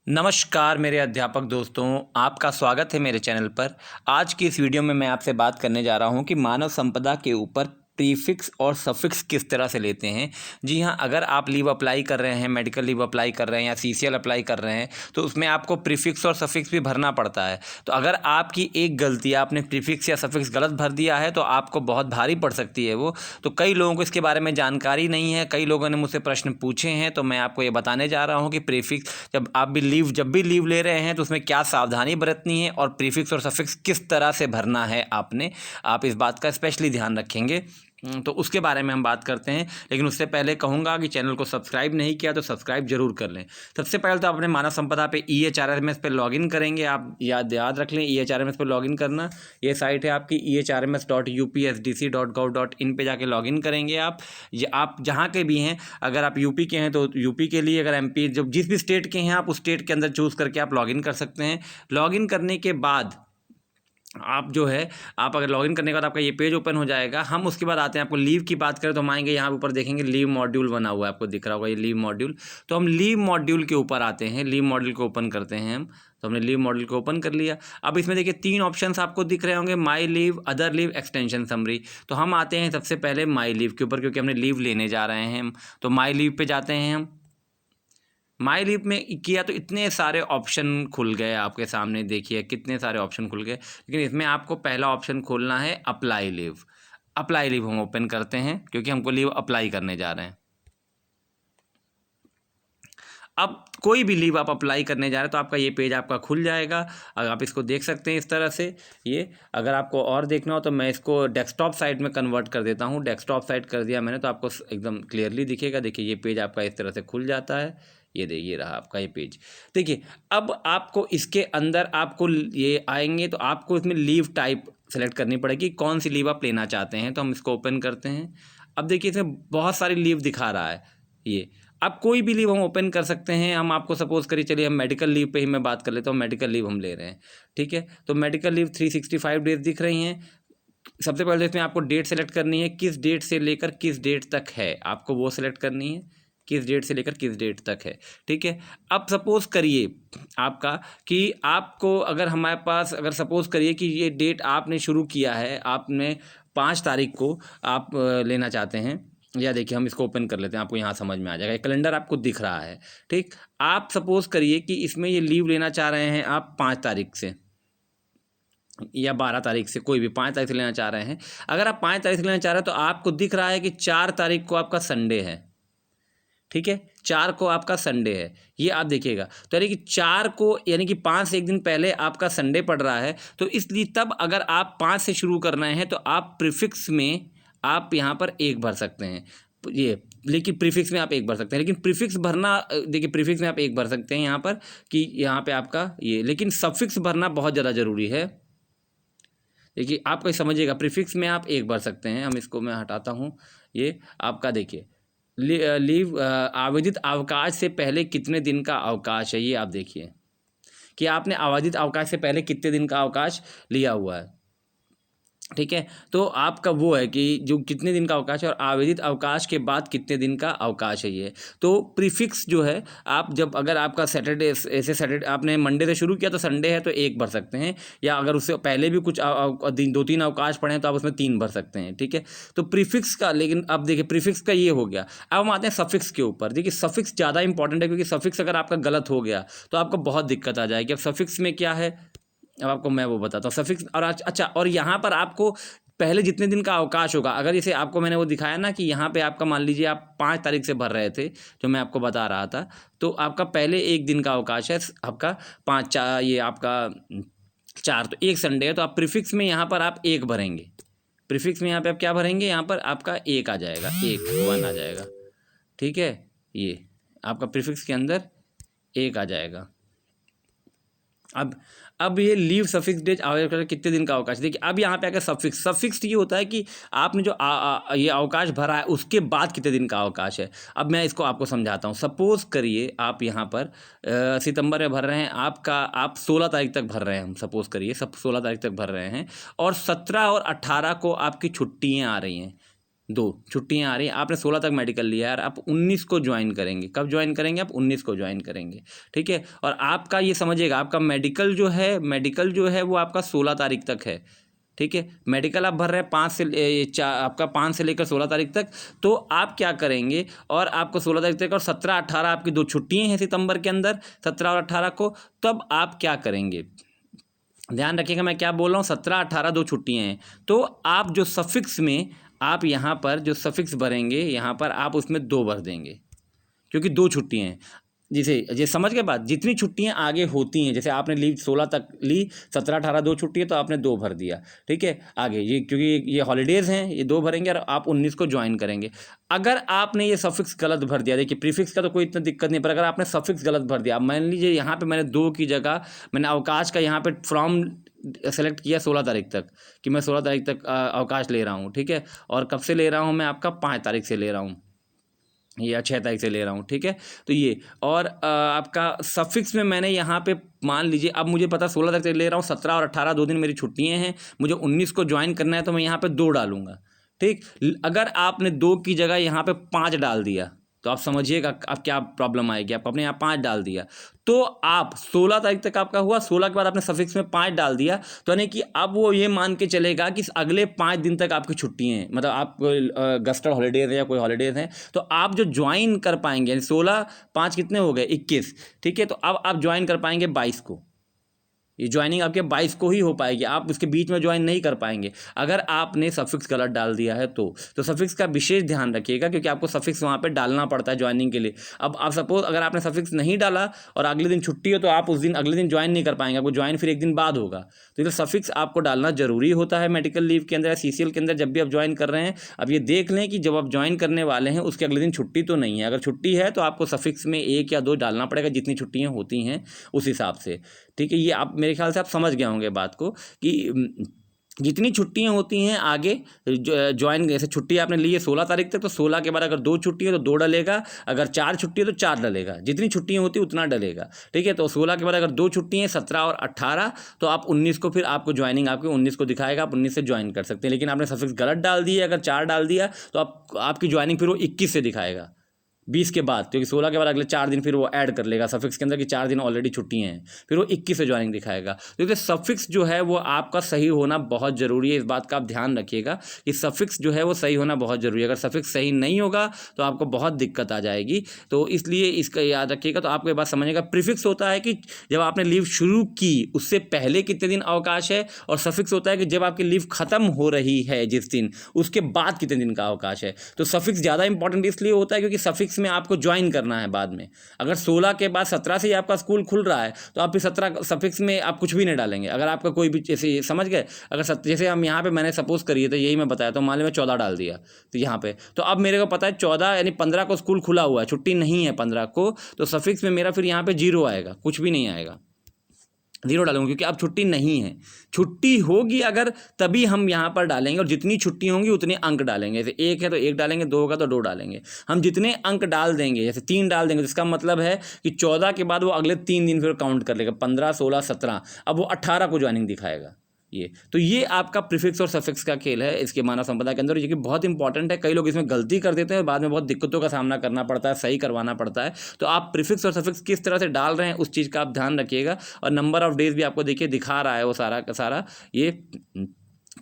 नमस्कार मेरे अध्यापक दोस्तों, आपका स्वागत है मेरे चैनल पर। आज की इस वीडियो में मैं आपसे बात करने जा रहा हूं कि मानव संपदा के ऊपर प्रीफिक्स और सफिक्स किस तरह से लेते हैं। जी हाँ, अगर आप लीव अप्लाई कर रहे हैं, मेडिकल लीव अप्लाई कर रहे हैं या सीसीएल अप्लाई कर रहे हैं, तो उसमें आपको प्रीफिक्स और सफिक्स भी भरना पड़ता है। तो अगर आपकी एक गलती, आपने प्रीफिक्स या सफिक्स गलत भर दिया है तो आपको बहुत भारी पड़ सकती है वो। तो कई लोगों को इसके बारे में जानकारी नहीं है, कई लोगों ने मुझसे प्रश्न पूछे हैं, तो मैं आपको ये बताने जा रहा हूँ कि प्रीफिक्स जब भी लीव ले रहे हैं तो उसमें क्या सावधानी बरतनी है और प्रीफिक्स और सफिक्स किस तरह से भरना है आप इस बात का स्पेशली ध्यान रखेंगे। तो उसके बारे में हम बात करते हैं, लेकिन उससे पहले कहूँगा कि चैनल को सब्सक्राइब नहीं किया तो सब्सक्राइब जरूर कर लें। सबसे पहले तो अपने मानव संपदा पे EHRMS पे लॉगिन करेंगे। आप याद रख लें, EHRMS पे लॉगिन करना। ये साइट है आपकी EHRMS.upsd.gov.in पे जाके लॉगिन करेंगे आप जहाँ के भी हैं। अगर आप यूपी के हैं तो यूपी के लिए, अगर MP जब जिस भी स्टेट के हैं आप उस स्टेट के अंदर चूज़ करके आप लॉगिन कर सकते हैं। लॉगिन करने के बाद आप अगर लॉगिन करने के बाद आपका ये पेज ओपन हो जाएगा। हम उसके बाद आते हैं, आपको लीव की बात करें तो हम आएंगे, यहाँ ऊपर देखेंगे लीव मॉड्यूल बना हुआ है, आपको दिख रहा होगा ये लीव मॉड्यूल। तो हम लीव मॉड्यूल के ऊपर आते हैं, लीव मॉड्यूल को ओपन करते हैं हम। तो हमने लीव मॉड्यूल को ओपन कर लिया। अब इसमें देखिए 3 ऑप्शंस आपको दिख रहे होंगे, my leave, other leave, extension summary. तो हम आते हैं सबसे पहले माई लीव के ऊपर, क्योंकि हमने लीव लेने जा रहे हैं हम। तो माई लीव पे जाते हैं हम। माई लीव में किया तो इतने सारे ऑप्शन खुल गए आपके सामने, देखिए कितने सारे ऑप्शन खुल गए। लेकिन इसमें आपको पहला ऑप्शन खोलना है अप्लाई लीव। अप्लाई लीव हम ओपन करते हैं क्योंकि हमको लीव अप्लाई करने जा रहे हैं। अब कोई भी लीव आप अप्लाई करने जा रहे हैं तो आपका ये पेज आपका खुल जाएगा। अगर आप इसको देख सकते हैं इस तरह से। ये अगर आपको और देखना हो तो मैं इसको डेस्कटॉप साइट में कन्वर्ट कर देता हूँ। डेस्कटॉप साइट कर दिया मैंने तो आपको एकदम क्लियरली दिखेगा। देखिए ये पेज आपका इस तरह से खुल जाता है। ये रहा आपका ये पेज। देखिए अब आपको इसके अंदर आपको ये आएंगे तो आपको इसमें लीव टाइप सेलेक्ट करनी पड़ेगी, कौन सी लीव आप लेना चाहते हैं। तो हम इसको ओपन करते हैं। अब देखिए इसमें बहुत सारी लीव दिखा रहा है। ये आप कोई भी लीव हम ओपन कर सकते हैं। हम आपको सपोज करिए, चलिए हम मेडिकल लीव पे ही मैं बात कर लेता हूँ। मेडिकल लीव हम ले रहे हैं, ठीक है। तो मेडिकल लीव 365 डेज दिख रही हैं। सबसे पहले इसमें आपको डेट सेलेक्ट करनी है, किस डेट से लेकर किस डेट तक है, आपको वो सेलेक्ट करनी है, किस डेट से लेकर किस डेट तक है, ठीक है। अब सपोज़ करिए आपका कि आपको अगर हमारे पास, अगर सपोज़ करिए कि ये डेट आपने शुरू किया है, आपने 5 तारीख को आप लेना चाहते हैं। या देखिए हम इसको ओपन कर लेते हैं, आपको यहाँ समझ में आ जाएगा। कैलेंडर आपको दिख रहा है, ठीक। आप सपोज़ करिए कि इसमें ये लीव लेना चाह रहे हैं आप 5 तारीख से या 12 तारीख से, कोई भी 5 तारीख से लेना चाह रहे हैं। अगर आप 5 तारीख से लेना चाह रहे हैं तो आपको दिख रहा है कि 4 तारीख को आपका संडे है, ठीक है। 4 को आपका संडे है, ये आप देखिएगा। तो यानी कि 4 को, यानी कि 5 से एक दिन पहले आपका संडे पड़ रहा है। तो इसलिए तब अगर आप 5 से शुरू कर रहे हैं तो आप प्रीफिक्स में आप यहाँ पर 1 भर सकते हैं। ये लेकिन प्रीफिक्स में आप 1 भर सकते हैं, लेकिन प्रीफिक्स भरना, देखिए प्रीफिक्स में आप 1 भर सकते हैं यहाँ पर कि यहाँ पे आपका ये, लेकिन सफिक्स भरना बहुत ज़्यादा ज़रूरी है। देखिए आप कोई समझिएगा, प्रीफिक्स में आप 1 भर सकते हैं। हम इसको मैं हटाता हूँ। ये आपका देखिए लीव आवेदित अवकाश से पहले कितने दिन का अवकाश है, ये आप देखिए कि आपने आवेदित अवकाश से पहले कितने दिन का अवकाश लिया हुआ है, ठीक है। तो आपका वो है कि जो कितने दिन का अवकाश है और आवेदित अवकाश के बाद कितने दिन का अवकाश है ये। तो प्रीफिक्स जो है, आप जब अगर आपका सैटरडे, ऐसे सैटरडे आपने मंडे से शुरू किया तो संडे है तो 1 भर सकते हैं, या अगर उससे पहले भी कुछ दिन 2-3 अवकाश पड़े हैं तो आप उसमें 3 भर सकते हैं, ठीक है। तो प्रीफिक्स का, लेकिन अब देखिए प्रीफिक्स का ये हो गया। अब हम आते हैं सफिक्स के ऊपर। देखिए सफिक्स ज़्यादा इंपॉर्टेंट है, क्योंकि सफिक्स अगर आपका गलत हो गया तो आपको बहुत दिक्कत आ जाएगी। अब सफिक्स में क्या है, अब आपको मैं वो बताता हूँ सफिक्स। और अच्छा, और यहाँ पर आपको पहले जितने दिन का अवकाश होगा, अगर जैसे आपको मैंने वो दिखाया ना कि यहाँ पे आपका मान लीजिए आप 5 तारीख से भर रहे थे, जो मैं आपको बता रहा था, तो आपका पहले 1 दिन का अवकाश है, आपका 5 4, ये आपका 4, तो 1 संडे है। तो आप प्रीफिक्स में यहाँ पर आप 1 भरेंगे। प्रीफिक्स में यहाँ पे आप क्या भरेंगे, यहाँ पर आपका 1 आ जाएगा, 1 आ जाएगा, ठीक है। ये आपका प्रीफिक्स के अंदर 1 आ जाएगा। अब ये लीव सफिक्स डेज आवेदन कितने दिन का अवकाश, देखिए अब यहाँ पे आकर सफिक्स ये होता है कि आपने जो ये अवकाश भरा है उसके बाद कितने दिन का अवकाश है। अब मैं इसको आपको समझाता हूँ। सपोज़ करिए आप यहाँ पर सितंबर में भर रहे हैं, आप 16 तारीख तक भर रहे हैं। हम सपोज़ करिए सब 16 तारीख तक भर रहे हैं और 17 और 18 को आपकी छुट्टियाँ आ रही हैं, 2 छुट्टियां आ रही हैं, आपने 16 तक मेडिकल लिया यार, आप 19 को ज्वाइन करेंगे। कब ज्वाइन करेंगे? आप 19 को ज्वाइन करेंगे, ठीक है। और आपका ये समझिएगा, आपका मेडिकल जो है वो आपका 16 तारीख तक है, ठीक है। मेडिकल आप भर रहे हैं 5 से आपका 5 से लेकर 16 तारीख तक। तो आप क्या करेंगे, और आपको 16 तारीख तक और 17 18 आपकी 2 छुट्टियाँ हैं सितंबर के अंदर, 17 और 18 को। तब आप क्या करेंगे, ध्यान रखिएगा मैं क्या बोल रहा हूँ, 17 18 2 छुट्टियाँ हैं। तो आप जो सफिक्स में आप यहाँ पर जो सफिक्स भरेंगे, यहाँ पर आप उसमें 2 भर देंगे, क्योंकि 2 छुट्टियाँ हैं। जैसे समझ के बाद जितनी छुट्टियां आगे होती हैं, जैसे आपने ली 16 तक ली, 17 18 2 छुट्टी है तो आपने 2 भर दिया, ठीक है। आगे ये क्योंकि ये हॉलीडेज़ हैं, ये 2 भरेंगे और आप 19 को ज्वाइन करेंगे। अगर आपने ये सफिक्स गलत भर दिया, देखिए प्रीफिक्स का तो कोई इतना दिक्कत नहीं, पर अगर आपने सफिक्स गलत भर दिया, मान लीजिए यहाँ पे मैंने 2 की जगह मैंने अवकाश का यहाँ पे फ्रॉम सेलेक्ट किया 16 तारीख तक, कि मैं 16 तारीख तक अवकाश ले रहा हूँ, ठीक है। और कब से ले रहा हूँ मैं, आपका 5 तारीख से ले रहा हूँ या 6 तारीख से ले रहा हूँ, ठीक है। तो ये और आपका सफिक्स में मैंने यहाँ पे मान लीजिए, अब मुझे पता 16 तारीख से ले रहा हूँ, 17 और 18 2 दिन मेरी छुट्टियाँ हैं, मुझे 19 को ज्वाइन करना है, तो मैं यहाँ पे 2 डालूंगा, ठीक। अगर आपने 2 की जगह यहाँ पे 5 डाल दिया, तो आप समझिएगा अब क्या प्रॉब्लम आएगी। आप अपने यहाँ 5 डाल दिया, तो आप 16 तारीख तक आपका हुआ, 16 के बाद आपने सफिक्स में 5 डाल दिया, तो यानी कि अब वो ये मान के चलेगा कि अगले 5 दिन तक आपकी छुट्टियाँ हैं, मतलब आप गस्टर हॉलीडेज है या कोई हॉलीडेज हैं, तो आप जो ज्वाइन कर पाएंगे, यानी 16 5 कितने हो गए 21, ठीक है। तो अब आप ज्वाइन कर पाएंगे 22 को, ये ज्वाइनिंग आपके 22 को ही हो पाएगी, आप उसके बीच में ज्वाइन नहीं कर पाएंगे अगर आपने सफिक्स गलत डाल दिया है। तो सफिक्स का विशेष ध्यान रखिएगा, क्योंकि आपको सफिक्स वहाँ पे डालना पड़ता है ज्वाइनिंग के लिए। अब आप सपोज अगर आपने सफिक्स नहीं डाला और अगले दिन छुट्टी हो, तो आप उस दिन अगले दिन ज्वाइन नहीं कर पाएंगे, आपको ज्वाइन फिर एक दिन बाद होगा। तो सफिक्स आपको डालना जरूरी होता है मेडिकल लीव के अंदर या CCL के अंदर, जब भी आप ज्वाइन कर रहे हैं। अब ये देख लें कि जब आप ज्वाइन करने वाले हैं उसके अगले दिन छुट्टी तो नहीं है, अगर छुट्टी है तो आपको सफिक्स में 1 या 2 डालना पड़ेगा, जितनी छुट्टियाँ होती हैं उस हिसाब से, ठीक है। ये आप मेरे ख्याल से आप समझ गए होंगे बात को, कि जितनी छुट्टियां होती हैं आगे ज्वाइन, जैसे छुट्टी आपने ली है 16 तारीख तक, तो 16 के बाद अगर 2 छुट्टी है तो 2 डलेगा, अगर 4 छुट्टी है तो 4 डलेगा, जितनी छुट्टियां होती है उतना डलेगा, ठीक है। तो 16 के बाद अगर 2 छुट्टी हैं 17 और 18, तो आप 19 को फिर आपको ज्वाइनिंग आपके 19 को दिखाएगा, आप 19 से ज्वाइन कर सकते हैं। लेकिन आपने सफिक्स गलत डाल दिया, अगर 4 डाल दिया तो आपकी ज्वाइनिंग फिर वो 21 से दिखाएगा, 20 के बाद, क्योंकि 16 के बाद अगले 4 दिन फिर वो ऐड कर लेगा सफिक्स के अंदर, कि 4 दिन ऑलरेडी छुट्टियां हैं, फिर वो 21 से ज्वाइनिंग दिखाएगा। तो ये सफिक्स जो है वो आपका सही होना बहुत ज़रूरी है, इस बात का आप ध्यान रखिएगा कि सफिक्स जो है वो सही होना बहुत ज़रूरी है। अगर सफिक्स सही नहीं होगा तो आपको बहुत दिक्कत आ जाएगी, तो इसलिए इसका याद रखिएगा। तो आपको ये बात समझिएगा, प्रीफिक्स होता है कि जब आपने लीव शुरू की उससे पहले कितने दिन अवकाश है, और सफिक्स होता है कि जब आपकी लीव खत्म हो रही है जिस दिन, उसके बाद कितने दिन का अवकाश है। तो सफिक्स ज़्यादा इंपॉर्टेंट इसलिए होता है क्योंकि सफिक्स में आपको ज्वाइन करना है बाद में। अगर 16 के बाद 17 से ही आपका स्कूल खुल रहा है, तो आप फिर 17 सफिक्स में आप कुछ भी नहीं डालेंगे। अगर आपका कोई भी, जैसे समझ गए, अगर जैसे हम यहाँ पे मैंने सपोज करिए, तो यही मैं बताया, तो मान लीजिए मैं 14 डाल दिया, तो यहाँ पे तो अब मेरे को पता है 14 यानी 15 को स्कूल खुला हुआ है, छुट्टी नहीं है 15 को, तो सफिक्स में मेरा फिर यहाँ पे 0 आएगा, कुछ भी नहीं आएगा, 0 डालूंगा, क्योंकि अब छुट्टी नहीं है। छुट्टी होगी अगर तभी हम यहाँ पर डालेंगे, और जितनी छुट्टी होंगी उतने अंक डालेंगे। जैसे 1 है तो 1 डालेंगे, 2 होगा तो 2 डालेंगे। हम जितने अंक डाल देंगे, जैसे 3 डाल देंगे, तो इसका मतलब है कि 14 के बाद वो अगले 3 दिन फिर काउंट कर लेगा, 15 16 17, अब वो 18 को ज्वाइनिंग दिखाएगा। तो ये आपका प्रीफिक्स और सफिक्स का खेल है इसके मानव संपदा के अंदर, जो कि बहुत इंपॉर्टेंट है। कई लोग इसमें गलती कर देते हैं, बाद में बहुत दिक्कतों का सामना करना पड़ता है, सही करवाना पड़ता है। तो आप प्रीफिक्स और सफिक्स किस तरह से डाल रहे हैं उस चीज़ का आप ध्यान रखिएगा। और नंबर ऑफ डेज भी आपको देखिए दिखा रहा है वो सारा का सारा ये।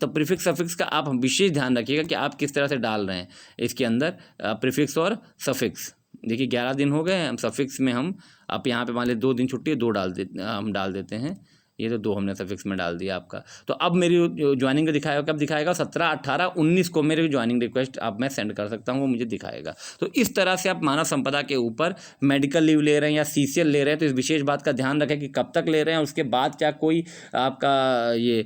तो प्रीफिक्स सफिक्स का आप विशेष ध्यान रखिएगा कि आप किस तरह से डाल रहे हैं इसके अंदर प्रीफिक्स और सफिक्स। देखिए 11 दिन हो गए हैं, हम सफिक्स में हम आप यहाँ पे मान लीजिए 2 दिन छुट्टी है, 2 हम डाल देते हैं, ये तो 2 हमने सफिक्स में डाल दिया आपका। तो अब मेरी ज्वाइनिंग का दिखाएगा, कब दिखाएगा, 17 18 19 को मेरी ज्वाइनिंग रिक्वेस्ट आप मैं सेंड कर सकता हूँ, वो मुझे दिखाएगा। तो इस तरह से आप मानव संपदा के ऊपर मेडिकल लीव ले रहे हैं या CCL ले रहे हैं, तो इस विशेष बात का ध्यान रखें कि कब तक ले रहे हैं, उसके बाद क्या कोई आपका ये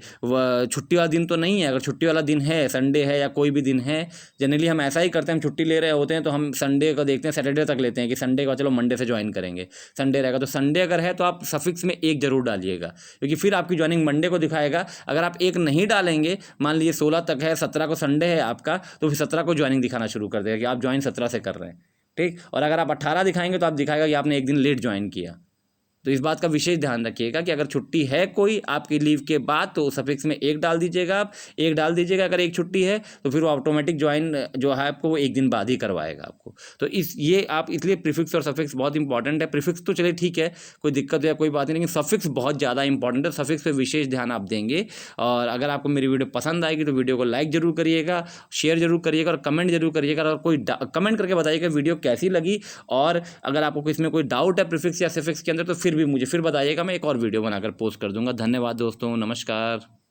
छुट्टी वाला दिन तो नहीं है। अगर छुट्टी वाला दिन है, संडे है या कोई भी दिन है, जनरली हम ऐसा ही करते हैं, हम छुट्टी ले रहे होते हैं तो हम संडे को देखते हैं, सैटरडे तक लेते हैं कि संडे का चलो मंडे से ज्वाइन करेंगे, संडे रहेगा। तो संडे अगर है तो आप सफिक्स में 1 जरूर डालिएगा, क्योंकि फिर आपकी ज्वाइनिंग मंडे को दिखाएगा। अगर आप 1 नहीं डालेंगे, मान लीजिए 16 तक है, 17 को संडे है आपका, तो फिर 17 को ज्वाइनिंग दिखाना शुरू कर देगा कि आप ज्वाइन 17 से कर रहे हैं, ठीक। और अगर आप 18 दिखाएंगे तो आप दिखाएगा कि आपने 1 दिन लेट ज्वाइन किया, तो इस बात का विशेष ध्यान रखिएगा कि अगर छुट्टी है कोई आपकी लीव के बाद तो सफिक्स में एक डाल दीजिएगा, आप एक डाल दीजिएगा। अगर एक छुट्टी है तो फिर वो ऑटोमेटिक ज्वाइन जो है आपको वो एक दिन बाद ही करवाएगा आपको। तो ये आप इसलिए प्रीफिक्स और सफिक्स बहुत इंपॉर्टेंट है। प्रीफिक्स तो चलिए ठीक है, कोई दिक्कत या कोई बात नहीं, लेकिन सफिक्स बहुत ज़्यादा इंपॉर्टेंट है। सफिक्स पे विशेष ध्यान आप देंगे। और अगर आपको मेरी वीडियो पसंद आएगी तो वीडियो को लाइक जरूर करिएगा, शेयर जरूर करिएगा और कमेंट जरूर करिएगा। और कोई कमेंट करके बताइएगा वीडियो कैसी लगी, और अगर आपको इसमें कोई डाउट है प्रीफिक्स या सफिक्स के अंदर तो फिर भी मुझे फिर बताइएगा, मैं एक और वीडियो बनाकर पोस्ट कर दूंगा। धन्यवाद दोस्तों, नमस्कार।